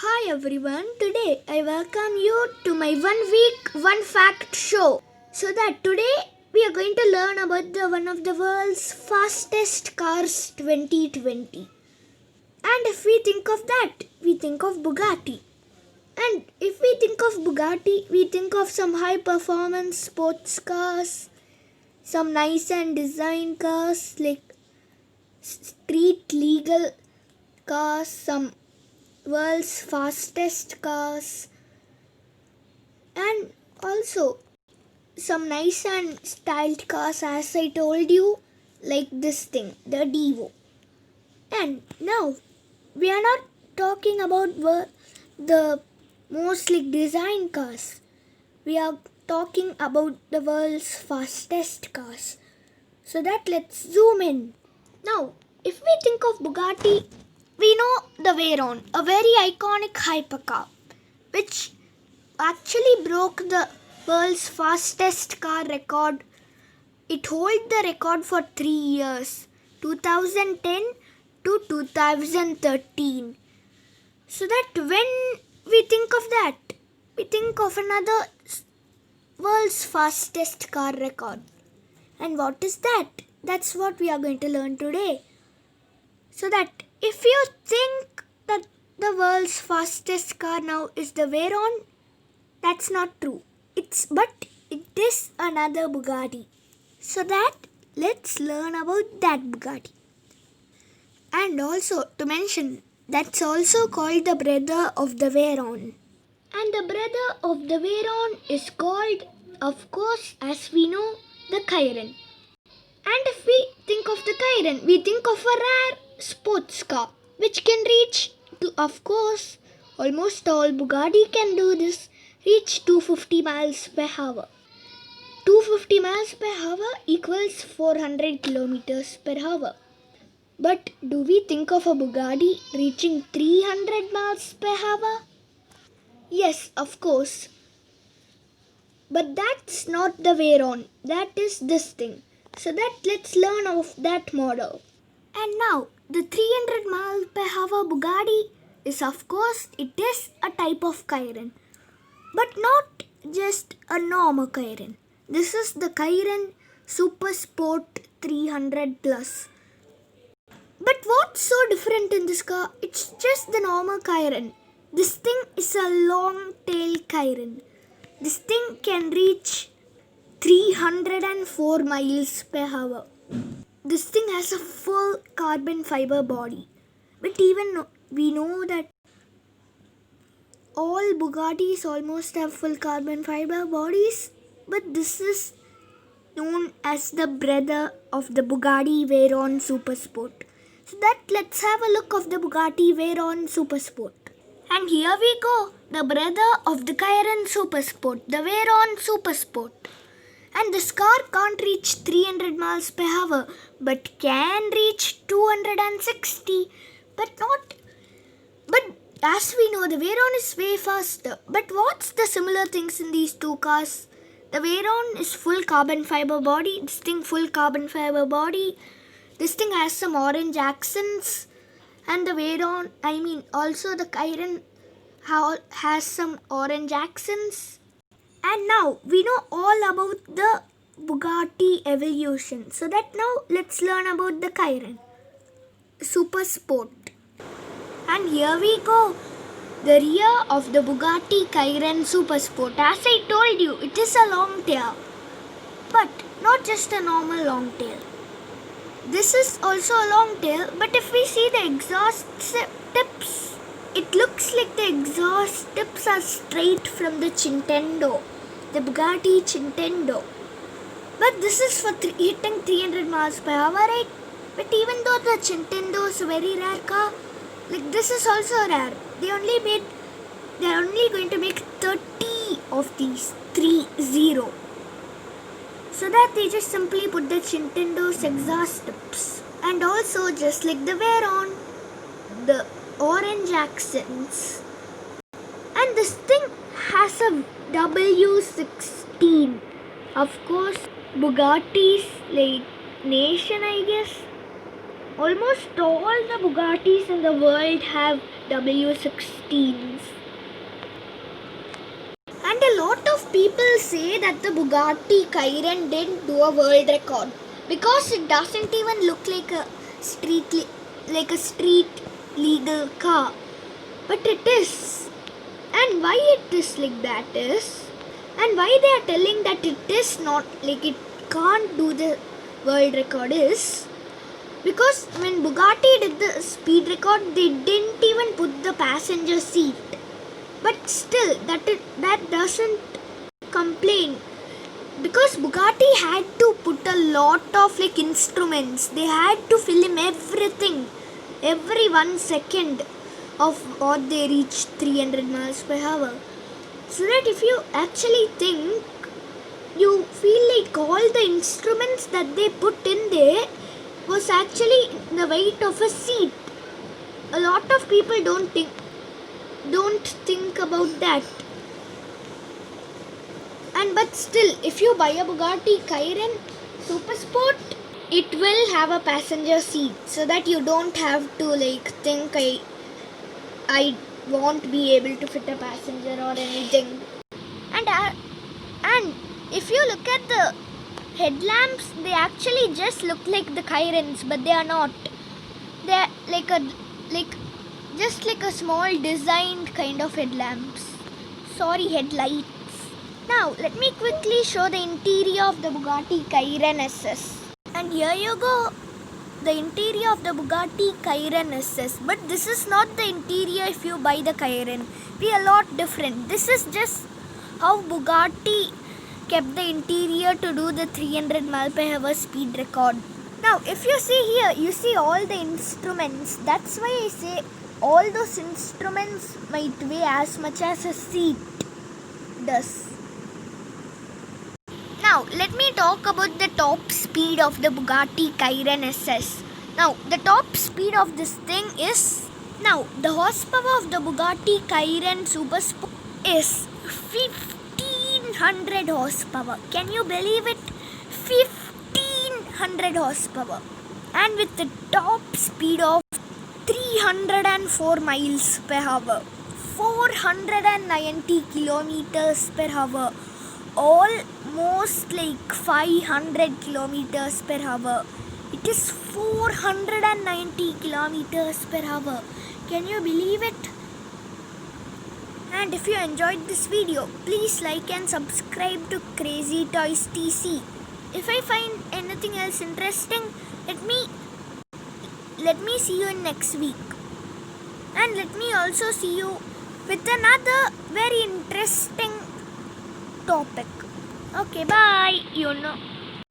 Hi everyone, today I welcome you to my 1 week, 1 fact show. So that today we are going to learn about one of the world's fastest cars 2020. And if we think of that, we think of Bugatti. And if we think of Bugatti, we think of some high performance sports cars, some nice and design cars like street legal cars, some world's fastest cars, and also some nice and styled cars, as I told you, like this thing, the Devo. And now we are not talking about the most like design cars. We are talking about the world's fastest cars. So that let's zoom in. Now, if we think of Bugatti, we know the Veyron, a very iconic hypercar, which actually broke the world's fastest car record. It held the record for 3 years, 2010 to 2013. So that when we think of that, we think of another world's fastest car record. And what is that? That's what we are going to learn today. So that if you think that the world's fastest car now is the Veyron, that's not true. But it is another Bugatti. So that let's learn about that Bugatti. And also to mention, that's also called the brother of the Veyron. And the brother of the Veyron is called, of course, as we know, the Cayenne. And if we think of the Cayenne, we think of a rare sports car which can reach to, of course, almost all Bugatti can do this, reach 250 miles per hour. 250 miles per hour equals 400 kilometers per hour. But do we think of a Bugatti reaching 300 miles per hour? Yes, of course. But that's not the Veyron. That is this thing. So that let's learn of that model. And now the 300 miles per hour Bugatti is, of course, it is a type of Cayenne. But not just a normal Cayenne. This is the Cayenne Super Sport 300 Plus. But what's so different in this car? It's just the normal Cayenne. This thing is a long tail Cayenne. This thing can reach 304 miles per hour. This thing has a full carbon fiber body. But even we know that all Bugattis almost have full carbon fiber bodies. But this is known as the brother of the Bugatti Veyron Super Sport. So that let's have a look of the Bugatti Veyron Super Sport. And here we go, the brother of the Cayenne Super Sport, the Veyron Super Sport. And this car can't reach 300 miles per hour, but can reach 260. But as we know, the Veyron is way faster. But what's the similar things in these two cars? The Veyron is full carbon fiber body. This thing full carbon fiber body. This thing has some orange accents. And the Veyron, also the Cayenne has some orange accents. And now we know all about the Bugatti evolution. So that now let's learn about the Cayenne Super Sport. And here we go. The rear of the Bugatti Cayenne Super Sport. As I told you, it is a long tail. But not just a normal long tail. This is also a long tail, but if we see the exhaust tips, it looks like the exhaust tips are straight from the Cintendo, the Bugatti Cintendo. But this is for hitting 300 miles per hour, right? But even though the Cintendo is a very rare car, like this is also rare. They are only going to make 30 of these, 30. So that they just simply put the Cintendo's exhaust tips. And also, just like the Veyron, the orange accents. And this thing has a W16. Of course, Bugatti's like nation, I guess. Almost all the Bugattis in the world have W16s. And a lot of people say that the Bugatti Chiron didn't do a world record because it doesn't even look like a street legal car. But it is. And why it is like that is, and why they are telling that it is not, like it can't do the world record is, because when Bugatti did the speed record, they didn't even put the passenger seat. But still, that doesn't complain, because Bugatti had to put a lot of like instruments. They had to film everything, every 1 second of what they reached 300 miles per hour. So that if you actually think, you feel like all the instruments that they put in there was actually the weight of a seat. A lot of people don't think about that. And but still, if you buy a Bugatti Chiron Super Sport, it will have a passenger seat, so that you don't have to like think I won't be able to fit a passenger or anything. And if you look at the headlamps, they actually just look like the Chirons, but they are not. They are just like a small designed kind of headlamps. Sorry, headlights. Now let me quickly show the interior of the Bugatti Chiron SS. And here you go, the interior of the Bugatti Chiron SS. But this is not the interior if you buy the Chiron. Be a lot different. This is just how Bugatti kept the interior to do the 300 mile per hour speed record. Now if you see here, you see all the instruments. That's why I say all those instruments might weigh as much as a seat does. Now let me talk about the top speed of the Bugatti Chiron SS. Now the top speed of this thing is, now the horsepower of the Bugatti Chiron Super Sport is 1500 horsepower. Can you believe it? 1500 horsepower. And with the top speed of 304 miles per hour, 490 kilometers per hour, almost like 500 kilometers per hour. It is 490 kilometers per hour. Can you believe it? And if you enjoyed this video, please like and subscribe to Crazy Toys TC. If I find anything else interesting, let me see you in next week. And let me also see you with another very interesting topic. Okay, bye.